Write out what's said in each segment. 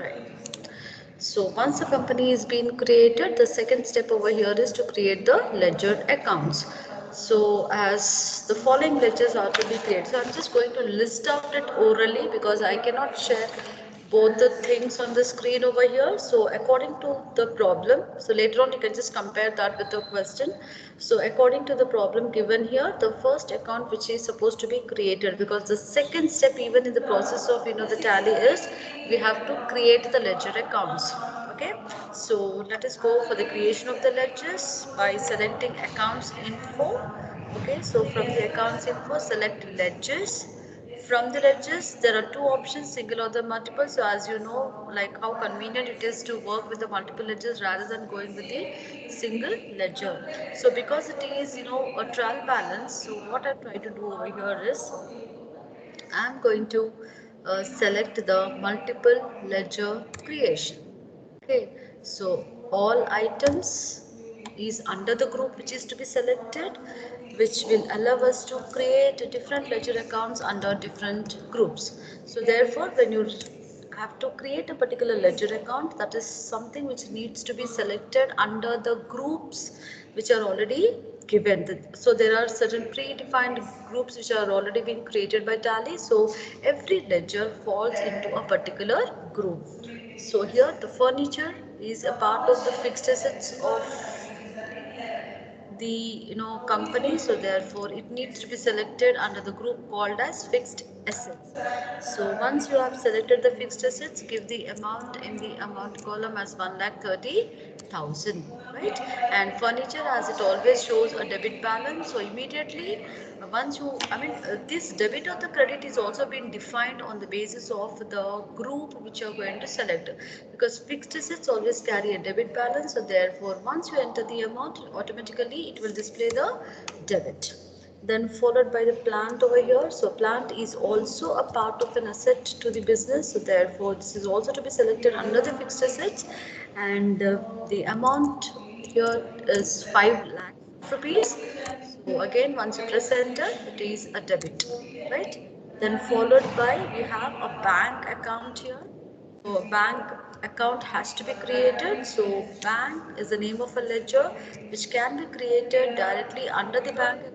Right. So once the company is being created, the second step over here is to create the ledger accounts. So as the following ledgers are to be created, so I'm just going to list out it orally because I cannot share both the things on the screen over here. So according to the problem, so later on you can just compare that with the question. So according to the problem given here, the first account which is supposed to be created, because the second step even in the process of the tally is we have to create the ledger accounts. Okay, so let us go for the creation of the ledgers by selecting accounts info. Okay, so from the accounts info select ledgers. From the ledgers, there are two options, single or the multiple. So as you know, like how convenient it is to work with the multiple ledgers rather than going with the single ledger. So because it is, a trial balance, so what I try to do over here is I'm going to select the multiple ledger creation. Okay, so all items is under the group which is to be selected, which will allow us to create different ledger accounts under different groups. So therefore, when you have to create a particular ledger account, that is something which needs to be selected under the groups which are already given. So there are certain predefined groups which are already being created by Tally. So every ledger falls into a particular group. So here the furniture is a part of the fixed assets of the company, so therefore it needs to be selected under the group called as fixed assets. So once you have selected the fixed assets, give the amount in the amount column as 1,30,000, right? And furniture, as it always shows a debit balance, so immediately once you this debit or the credit is also being defined on the basis of the group which you are going to select, because fixed assets always carry a debit balance. So therefore once you enter the amount, automatically it will display the debit. Then followed by the plant over here. So plant is also a part of an asset to the business, so therefore this is also to be selected under the fixed assets. And the amount here is 5 lakh rupees. So again, once you press enter, it is a debit, right? Then followed by we have a bank account here. So a bank account has to be created. So bank is the name of a ledger which can be created directly under the bank account.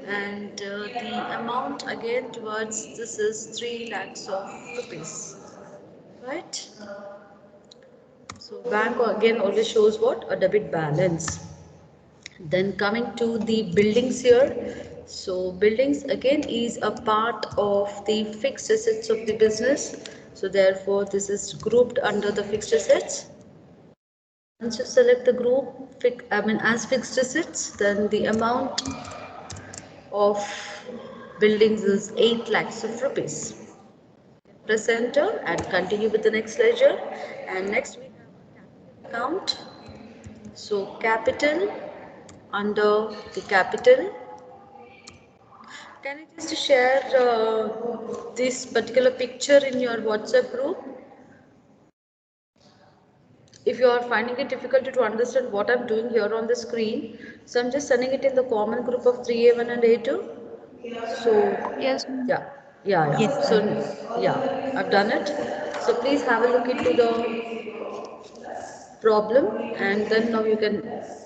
And the amount again towards this is 3 lakhs of rupees, right? So bank again always shows what? A debit balance. Then coming to the buildings here. So buildings again is a part of the fixed assets of the business. So therefore this is grouped under the fixed assets. Once you select the group as fixed assets, then the amount of buildings is 8 lakhs of rupees. Press enter and continue with the next ledger. And next we have account. So capital, under the capital, can I just share this particular picture in your WhatsApp group? If you are finding it difficult to understand what I'm doing here on the screen, so I'm just sending it in the common group of 3A1 and A2. So, Yes, ma'am. yeah, yeah, Yes, yeah. So, ma'am. yeah, I've done it. So please have a look into the problem, and then now you can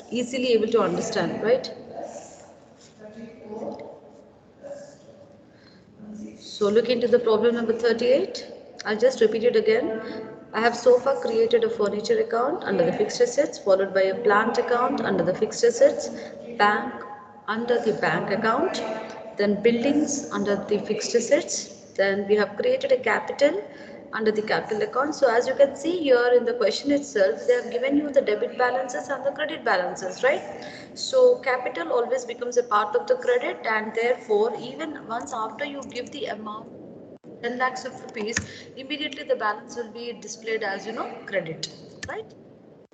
easily able to understand, right? So look into the problem number 38. I'll just repeat it again. I have so far created a furniture account under the fixed assets, followed by a plant account under the fixed assets, bank under the bank account, then buildings under the fixed assets, then we have created a capital under the capital account. So as you can see here in the question itself, they have given you the debit balances and the credit balances, right? So capital always becomes a part of the credit, and therefore even once after you give the amount 10 lakhs of rupees, immediately the balance will be displayed as credit, right?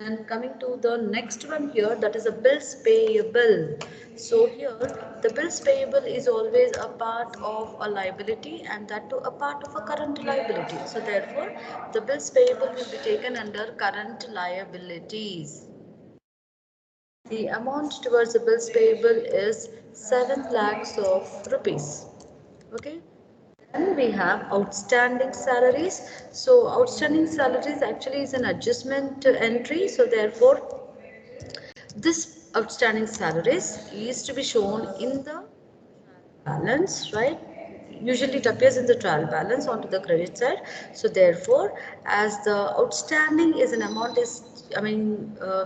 And coming to the next one here, that is a bills payable. So here the bills payable is always a part of a liability, and that too a part of a current liability. So therefore the bills payable will be taken under current liabilities. The amount towards the bills payable is 7 lakhs of rupees. Okay. Then we have outstanding salaries. So outstanding salaries actually is an adjustment entry. So therefore, this outstanding salaries is to be shown in the balance, right? Usually it appears in the trial balance onto the credit side. So therefore, as the outstanding is an amount is,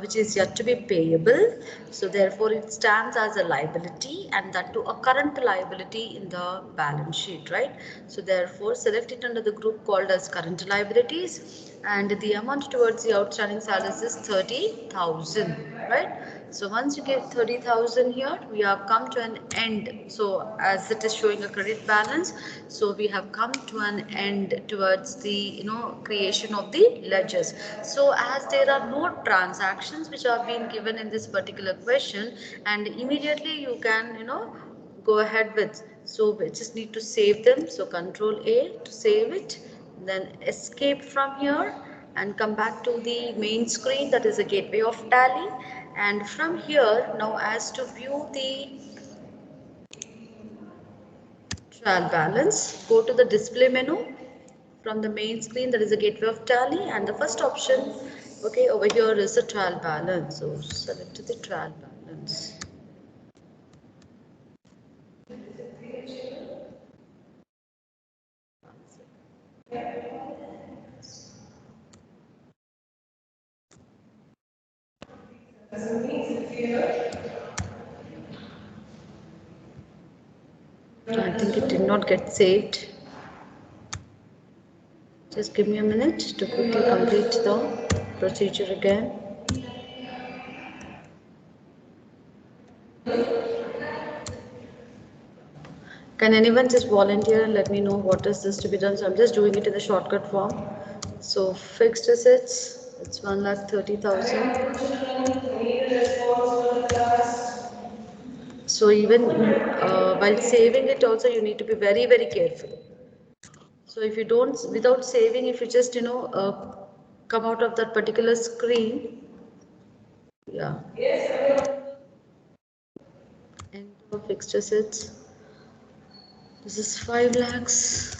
which is yet to be payable. So therefore, it stands as a liability, and that to a current liability in the balance sheet, right? So therefore, select it under the group called as current liabilities, and the amount towards the outstanding salaries is 30,000, right? So once you get 30,000 here, we have come to an end. So as it is showing a credit balance, so we have come to an end towards the creation of the ledgers. So as there are no transactions which are being given in this particular question, and immediately you can go ahead with. So we just need to save them. So Control A to save it, then escape from here and come back to the main screen, that is a gateway of Tally. And from here, now as to view the trial balance, go to the display menu from the main screen, that is a gateway of Tally, and the first option, okay, over here is the trial balance. So select the trial balance. I think it did not get saved. Just give me a minute to quickly complete the procedure again. Can anyone just volunteer and let me know what is this to be done? So I'm just doing it in the shortcut form. So fixed assets, it's 1,30,000. So even while saving it also, you need to be very, very careful. So if you don't, without saving, if you just come out of that particular screen, yeah, and fixed assets. This is 5 lakhs.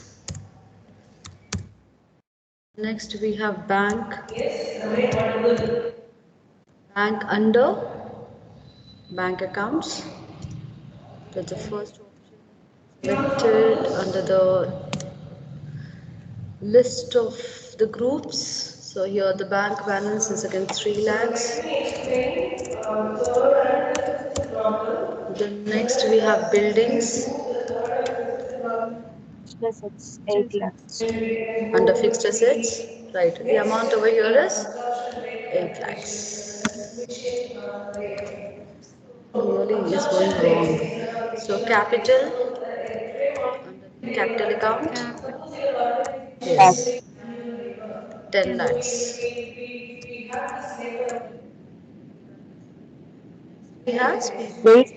Next we have bank. Bank under bank accounts. That's the first option. Selected under the list of the groups. So here the bank balance is again 3 lakhs. Then next we have buildings Fixed assets, 8 lakhs. under fixed assets. Right. The amount over here is 8 lakhs. Really is going wrong. So capital under the capital account. Lakh. Yes. 10 lakhs. We have Bills,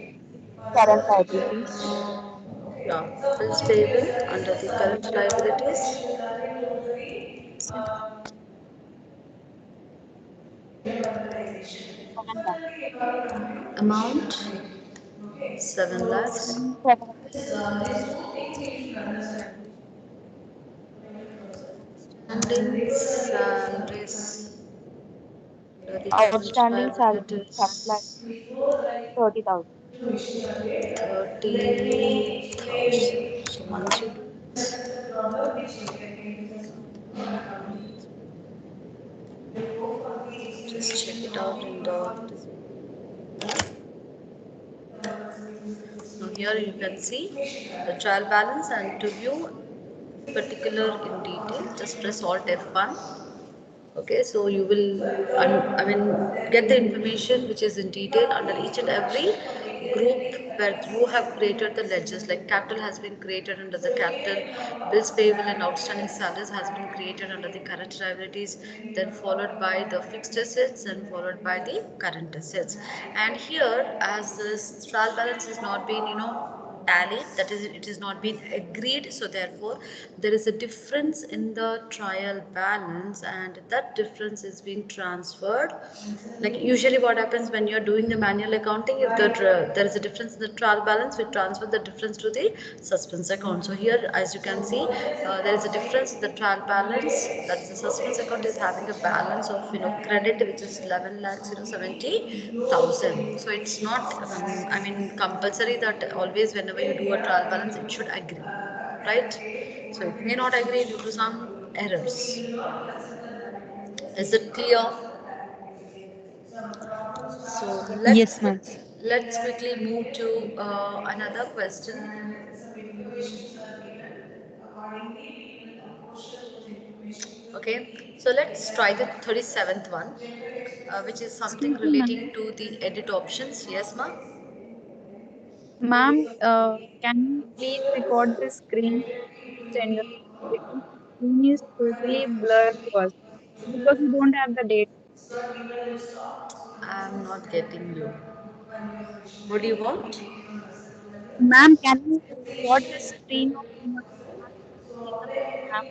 current liabilities. yeah, bills payable under the current liabilities. 7 lakhs. Amount 7 lakhs. Outstanding salaries, Standing salaries under the current outstanding salaries, current liabilities liabilities, 30,000. 30,000. So once you do this, just check it out in the now here you can see the trial balance, and to view particular in detail just press alt F1. Okay, so you will get the information which is in detail under each and every group where you have created the ledgers, like capital has been created under the capital, bills payable and outstanding salaries has been created under the current liabilities, then followed by the fixed assets and followed by the current assets. And here, as this trial balance has not been tallied, that is it is not been agreed, so therefore there is a difference in the trial balance and that difference is being transferred. Like usually what happens when you're doing the manual accounting, if there is a difference in the trial balance, we transfer the difference to the suspense account. So here as you can see, there is a difference in the trial balance, that is the suspense account is having a balance of credit which is 11 lakhs 70,000. So it's not I mean compulsory that always whenever you do a trial balance it should agree, right? So it may not agree due to some errors. Is it clear? So Yes, ma'am. let's quickly move to another question. Okay, so let's try the 37th one, which is something Excuse me, ma'am. relating to the edit options. Yes, ma? Ma'am, can you please record the screen sender because the screen is totally blurred to us because we don't have the date. I'm not getting you. What do you want? Ma'am, can you record the screen of your class in the app?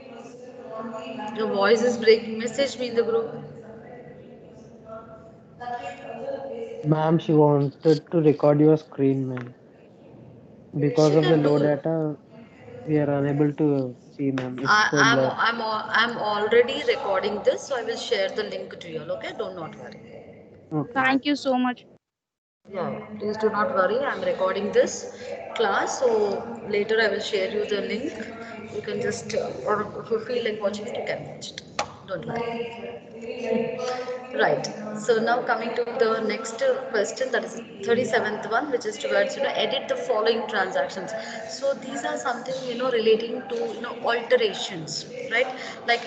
Your voice is breaking. Message me in the group. Ma'am, she wanted to record your screen, ma'am. Because She of the can low do. data, we are unable to see, ma'am. It's I, so blurred. I'm already recording this, so I will share the link to you. Okay, do not worry. Okay. Thank you so much. Yeah, yeah. Please do not worry. I'm recording this class, so later I will share you the link. You can just, or if you feel like watching it, you can watch it. Don't worry. Right. So now coming to the next question, that is 37th one, which is towards edit the following transactions. So these are something relating to alterations, right? Like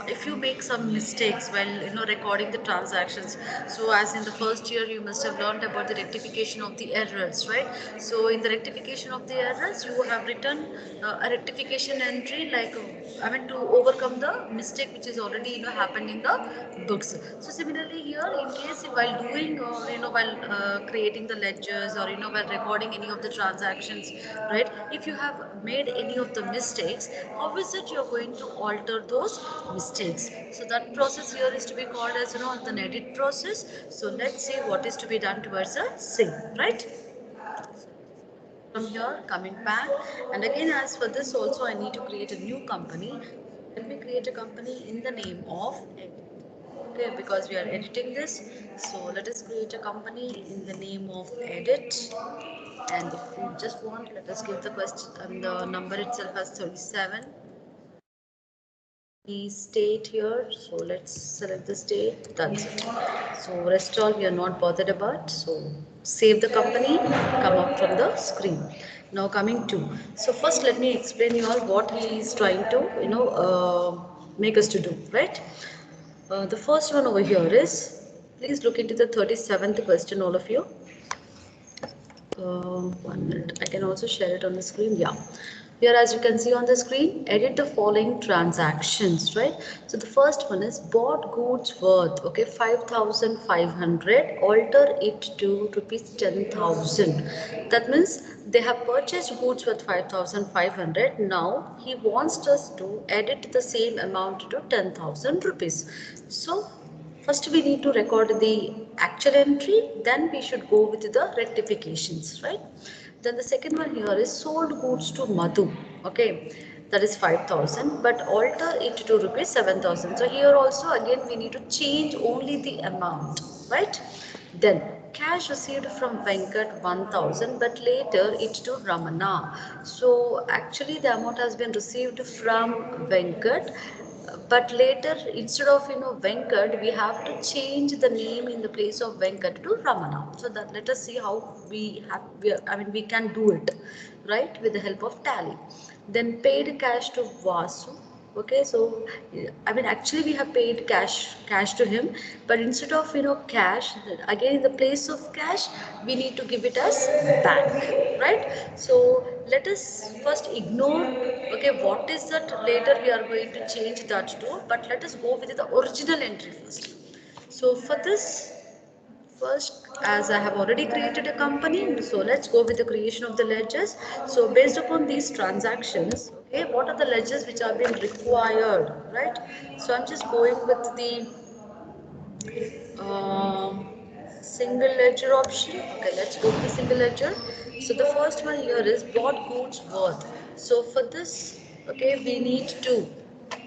if you make some mistakes while recording the transactions. So as in the first year, you must have learned about the rectification of the errors, right? So in the rectification of the errors, you have written a rectification entry like I mean to overcome the mistake which is already happened in the books. So similarly here, in case while doing while creating the ledgers or while recording any of the transactions, right? If you have made any of the mistakes, how is it you're going to alter those mistakes? So that process here is to be called as the edit process. So let's see what is to be done towards the same, right? From here coming back, and again as for this also I need to create a new company. Let me create a company in the name of edit. Okay, because we are editing this, so let us create a company in the name of edit. And if you just want, let us give the question the number itself as 37. The state here, so let's select the state, that's it. So rest all we are not bothered about. So save the company, come up from the screen. Now coming to, so first let me explain you all what he is trying to make us to do, right? The first one over here is, please look into the 37th question, all of you. 1 minute. I can also share it on the screen. Yeah. Here, as you can see on the screen, edit the following transactions, right? So the first one is bought goods worth, okay, 5,500, alter it to rupees 10,000. That means they have purchased goods worth 5,500. Now he wants us to edit the same amount to 10,000 rupees. So first we need to record the actual entry, then we should go with the rectifications, right? Then the second one here is sold goods to Madhu, okay, that is 5,000, but alter it to rupees 7,000. So here also again we need to change only the amount, right? Then cash received from Venkat 1,000, but later it to Ramana. So actually the amount has been received from Venkat, but later instead of Venkat, we have to change the name in the place of Venkat to Ramana. So that let us see how I mean we can do it, right, with the help of tally. Then paid cash to Vasu. Okay, so I mean actually we have paid cash to him, but instead of cash, again in the place of cash we need to give it as bank, right? So let us first ignore, okay, what is that later we are going to change that to, but let us go with the original entry first. So for this, First, as I have already created a company, so let's go with the creation of the ledgers. So based upon these transactions, okay, what are the ledgers which are being required, right? So I'm just going with the um, single ledger option. Okay, let's go with the single ledger. So the first one here is bought goods worth. So for this, okay, we need to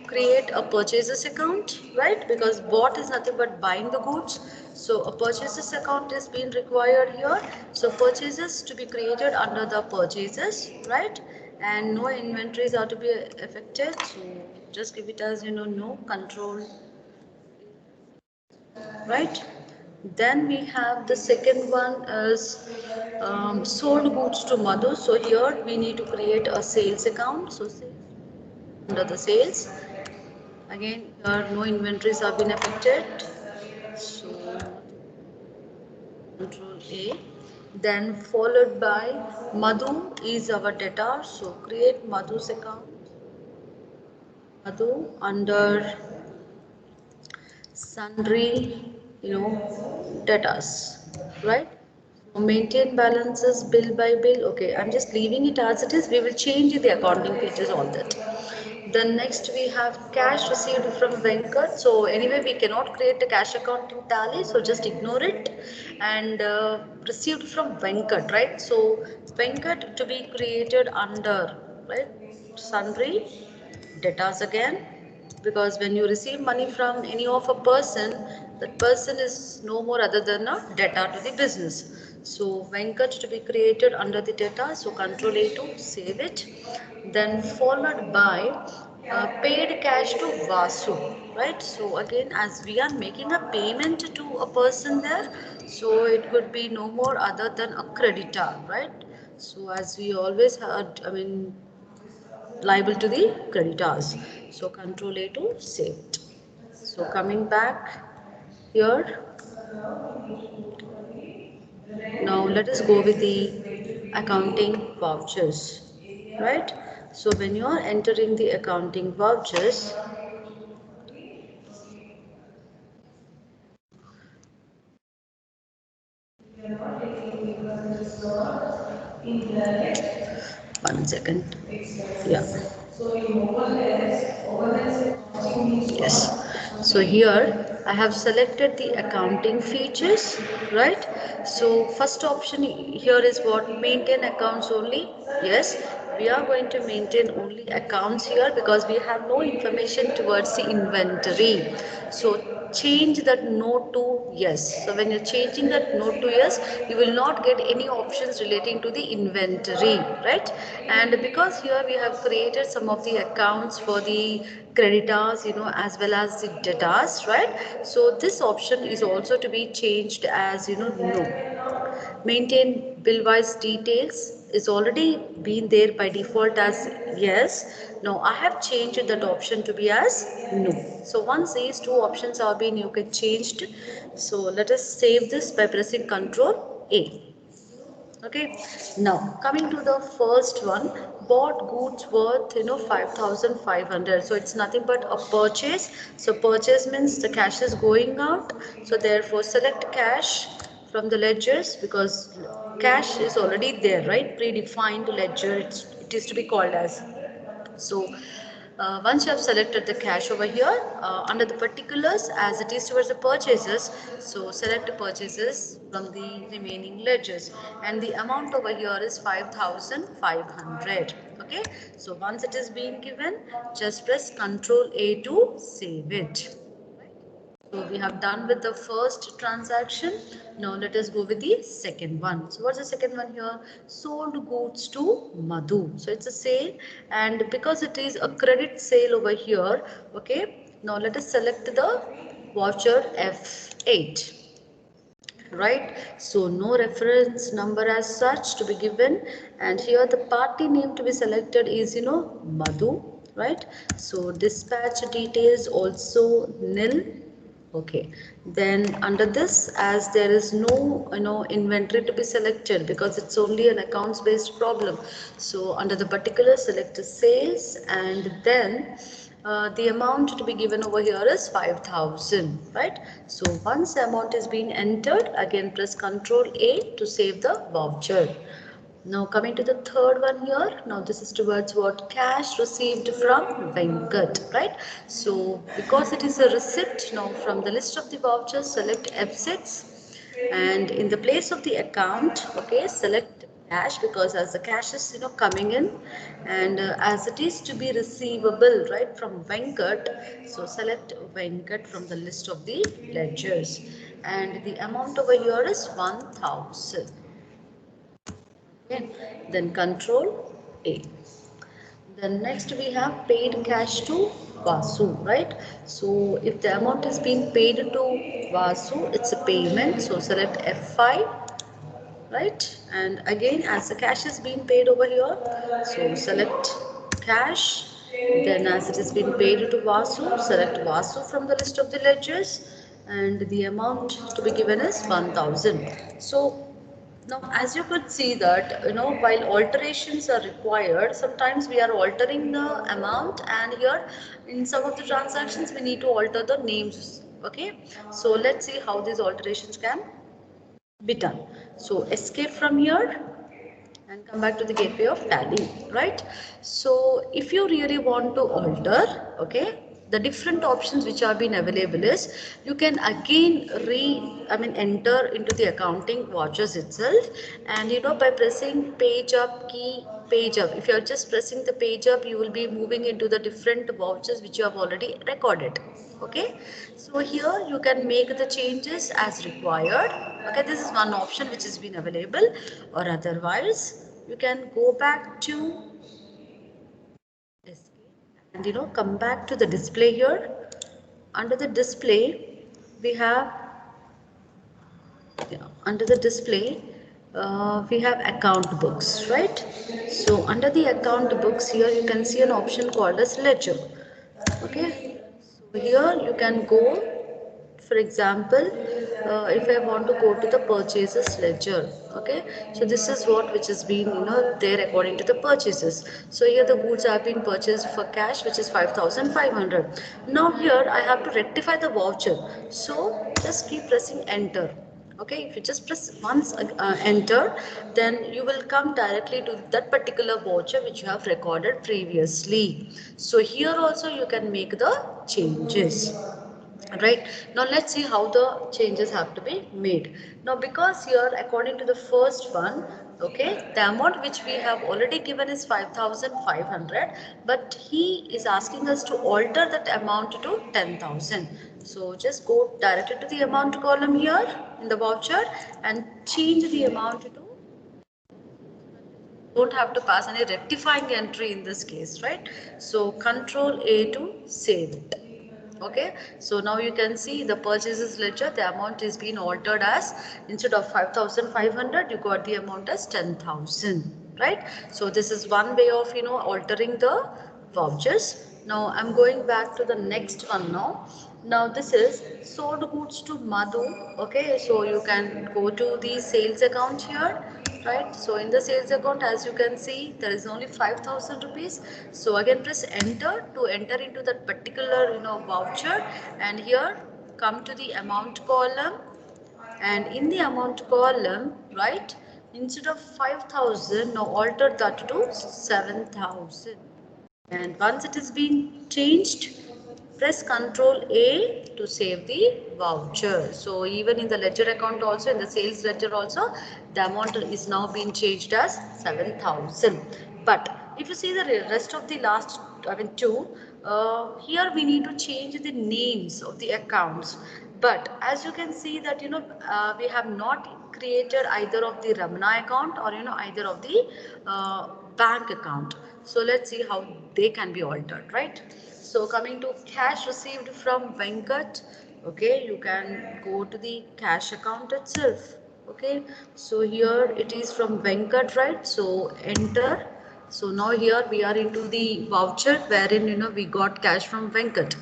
create a purchases account, right? Because bought is nothing but buying the goods. So a purchases account is being required here. So purchases to be created under the purchases, right? And no inventories are to be affected. So just give it as no control, right? Then we have the second one is sold goods to Madhu. So here we need to create a sales account. So under the sales, again here no inventories have been affected. So control A. Then followed by Madhu is our debtor. So create Madhu's account. Madhu under sundry, debtors, right? So maintain balances bill by bill. Okay, I'm just leaving it as it is. We will change the accounting features, all that. Then next we have cash received from Venkat. So anyway, we cannot create a cash account in Tally, so just ignore it. And received from Venkat, right? So Venkat to be created under, right? Sundry debtors again, because when you receive money from any of a person, that person is no more other than a debtor to the business. So Venkat to be created under the debtor, so control A to save it. Then followed by paid cash to Vasu, right? So again, as we are making a payment to a person there, so it could be no more other than a creditor, right? So as we always had, I mean, liable to the creditors. So control A to save it. So coming back here, now let us go with the accounting vouchers, right? So when you are entering the accounting vouchers, one second, yeah. Yes. So here I have selected the accounting features, right? So first option here is what? Maintain accounts only. Yes, we are going to maintain only accounts here because we have no information towards the inventory. So change that no to yes. So when you're changing that no to yes, you will not get any options relating to the inventory, right? And because here we have created some of the accounts for the creditors, as well as the debtors, right? So this option is also to be changed as no. Maintain bill wise details is already been there by default as yes. Now I have changed that option to be as no. So once these two options are being you can changed. So let us save this by pressing Ctrl A. Okay, now coming to the first one, bought goods worth 5,500. So it's nothing but a purchase. So purchase means the cash is going out. So therefore select cash from the ledgers, because cash is already there, right? Predefined ledger, it is to be called as. So once you have selected the cash over here, under the particulars, as it is towards the purchases, so select purchases from the remaining ledgers, and the amount over here is 5,500. Okay, so once it is being given, just press Ctrl A to save it. So we have done with the first transaction. Now let us go with the second one. So what's the second one here? Sold goods to Madhu. So it's a sale, and because it is a credit sale over here, okay. Now let us select the voucher F8, right? So no reference number as such to be given, and here the party name to be selected is Madhu, right? So dispatch details also nil. Okay, then under this, as there is no inventory to be selected because it's only an accounts based problem, so under the particular select sales, and then the amount to be given over here is 5,000, right? So once the amount is being entered, again press Ctrl A to save the voucher. Now coming to the third one here, now this is towards what? Cash received from Venkat, right? So because it is a receipt, now from the list of the vouchers, select F6 and in the place of the account, okay, select cash because as the cash is coming in and as it is to be receivable right from Venkat, so select Venkat from the list of the ledgers and the amount over here is 1000. Okay, then control A. Then next we have paid cash to Vasu, right? So if the amount is being paid to Vasu, it's a payment. So select F5, right? And again, as the cash is being paid over here, so select cash. Then as it is being paid to Vasu, select Vasu from the list of the ledgers and the amount to be given is 1000. So now, as you could see that, while alterations are required, sometimes we are altering the amount and here in some of the transactions we need to alter the names. Okay, so let's see how these alterations can be done. So escape from here and come back to the gateway of Tally, right? So if you really want to alter, okay, the different options which are being available is you can again enter into the accounting vouchers itself and by pressing page up key, page up, if you are just pressing the page up you will be moving into the different vouchers which you have already recorded. Okay, so here you can make the changes as required. Okay, this is one option which has been available, or otherwise you can go back to escape and come back to the display here. Under the display we have, yeah, under the display we have account books, right? So under the account books here you can see an option called as ledger. Okay, so here you can go, for example, if I want to go to the purchases ledger. Okay, so this is what which has been there according to the purchases. So here the goods have been purchased for cash which is 5500. Now here I have to rectify the voucher, so just keep pressing enter. Okay, if you just press once enter, then you will come directly to that particular voucher which you have recorded previously. So here also you can make the changes, right? Now let's see how the changes have to be made. Now because here according to the first one, okay, the amount which we have already given is 5500, but he is asking us to alter that amount to 10,000. So just go directly to the amount column here in the voucher and change the amount to, don't have to pass any rectifying entry in this case, right? So control A to save it. Okay, so now you can see the purchases ledger, the amount is being altered as, instead of 5500 you got the amount as 10,000, right? So this is one way of altering the vouchers. Now I'm going back to the next one now. Now this is sold goods to Madhu. Okay, so you can go to the sales account here, right? So in the sales account, as you can see, there is only 5000 rupees. So again press enter to enter into that particular voucher, and here come to the amount column, and in the amount column, right, instead of 5000 now alter that to 7000. And once it is being changed, press Ctrl A to save the voucher. So even in the ledger account also, in the sales ledger also, the amount is now being changed as 7000. But if you see the rest of the last, two, here we need to change the names of the accounts. But as you can see that we have not created either of the Ramana account or either of the bank account. So let's see how they can be altered, right? So coming to cash received from Venkat, okay, you can go to the cash account itself. Okay, so here it is from Venkat, right? So enter. So now here we are into the voucher wherein we got cash from Venkat.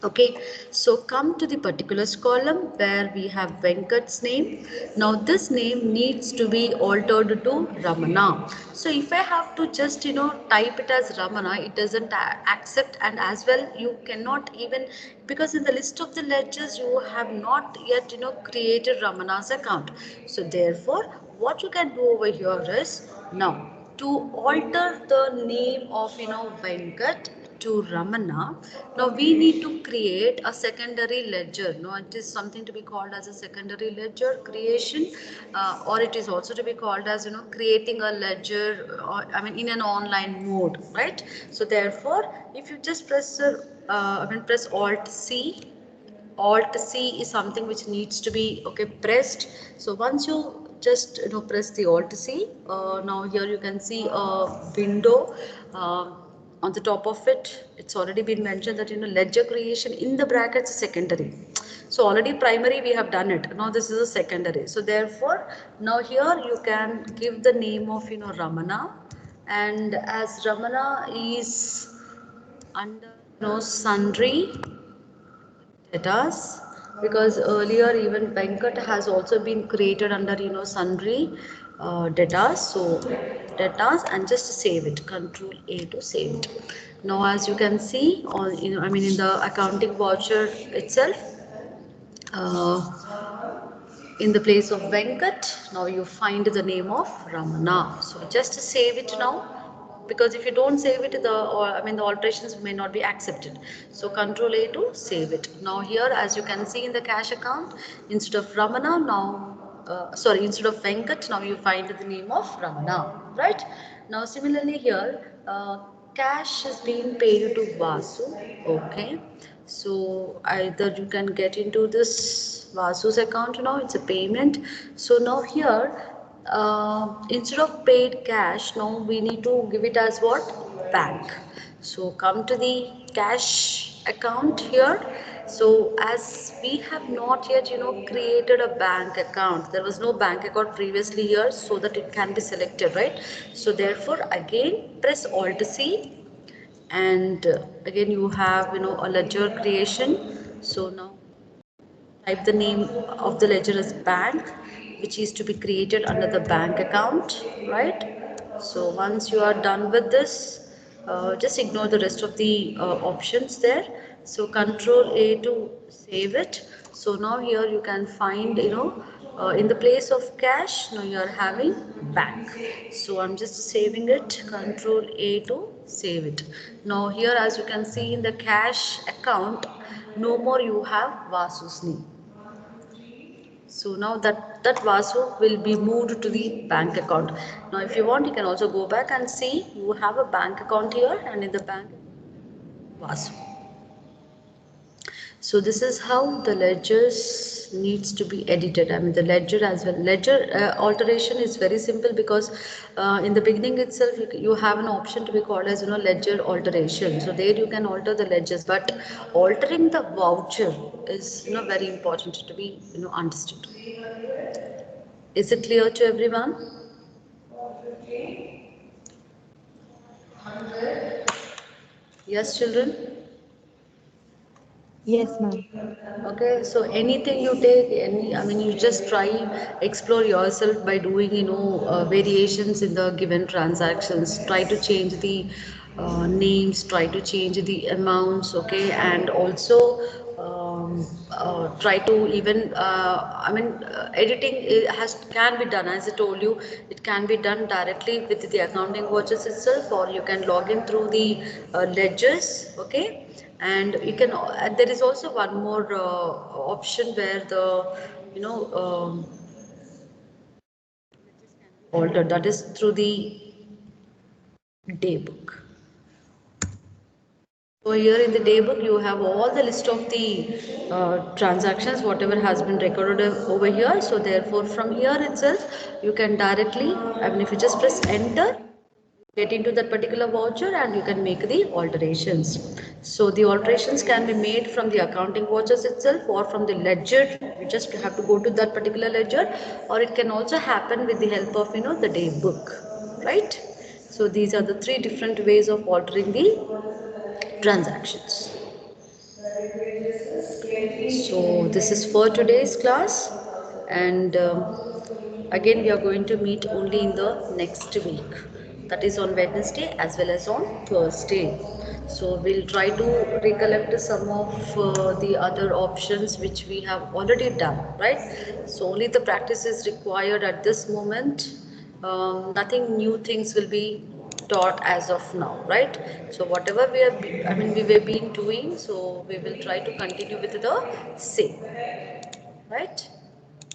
Okay, so come to the particulars column where we have Venkat's name. Now this name needs to be altered to Ramana. So if I have to just type it as Ramana, it doesn't accept, and as well you cannot even, because in the list of the ledgers you have not yet created Ramana's account. So therefore what you can do over here is, now to alter the name of Venkat to Ramana, now we need to create a secondary ledger. Now it is something to be called as a secondary ledger creation, or it is also to be called as creating a ledger, or I mean in an online mode, right? So therefore, if you just press press Alt C. Alt C is something which needs to be pressed. So once you just press the Alt C, now here you can see a window. On the top of it, it's already been mentioned that ledger creation in the brackets is secondary. So already primary we have done it. Now this is a secondary. So therefore now here you can give the name of Ramana, and as Ramana is under sundry debtors, because earlier even Venkat has also been created under sundry debtors. So debtors, and just save it, Control A to save it. Now as you can see on in the accounting voucher itself, in the place of Venkat, now you find the name of Ramana. So just save it now, because if you don't save it, the alterations may not be accepted. So Control A to save it. Now here, as you can see in the cash account, instead of Ramana, now sorry, instead of Venkat, now you find the name of Ramana, right? Now similarly here, cash is being paid to Vasu. Okay, so either you can get into this Vasu's account now, it's a payment. So now here, instead of paid cash, now we need to give it as what? Bank. So come to the cash account here. So as we have not yet created a bank account, there was no bank account previously here, so that it can be selected, right? So therefore again press Alt C, and again you have a ledger creation. So now type the name of the ledger as bank, which is to be created under the bank account, right? So once you are done with this, just ignore the rest of the options there. So Control A to save it. So now here you can find in the place of cash, now you are having bank. So I'm just saving it, Control A to save it. Now here, as you can see in the cash account, no more you have Vasu's name. So now that Vasu will be moved to the bank account. Now if you want, you can also go back and see you have a bank account here, and in the bank Vasu. So this is how the ledgers needs to be edited. I mean the ledger as well. Ledger alteration is very simple, because in the beginning itself you have an option to be called as ledger alteration. So there you can alter the ledgers, but altering the voucher is very important to be understood. Is it clear to everyone? Yes, children? Yes, ma'am. Okay, so anything you take, you just try, explore yourself by doing, variations in the given transactions. Try to change the names, try to change the amounts, okay, and also try to even, editing has can be done, as I told you, it can be done directly with the accounting watches itself, or you can log in through the ledgers, okay. And you can, and there is also one more option where the you know altered, that is through the daybook. So here in the daybook you have all the list of the transactions whatever has been recorded over here. So therefore from here itself you can directly, if you just press enter, get into that particular voucher and you can make the alterations. So the alterations can be made from the accounting vouchers itself or from the ledger. You just have to go to that particular ledger, or it can also happen with the help of the day book, right? So these are the three different ways of altering the transactions. So this is for today's class, and again we are going to meet only in the next week. That is on Wednesday as well as on Thursday. So we'll try to recollect some of the other options which we have already done, right? So only the practice is required at this moment. Nothing new things will be taught as of now, right? So whatever we have, I mean, we have been doing, so we will try to continue with the same, right?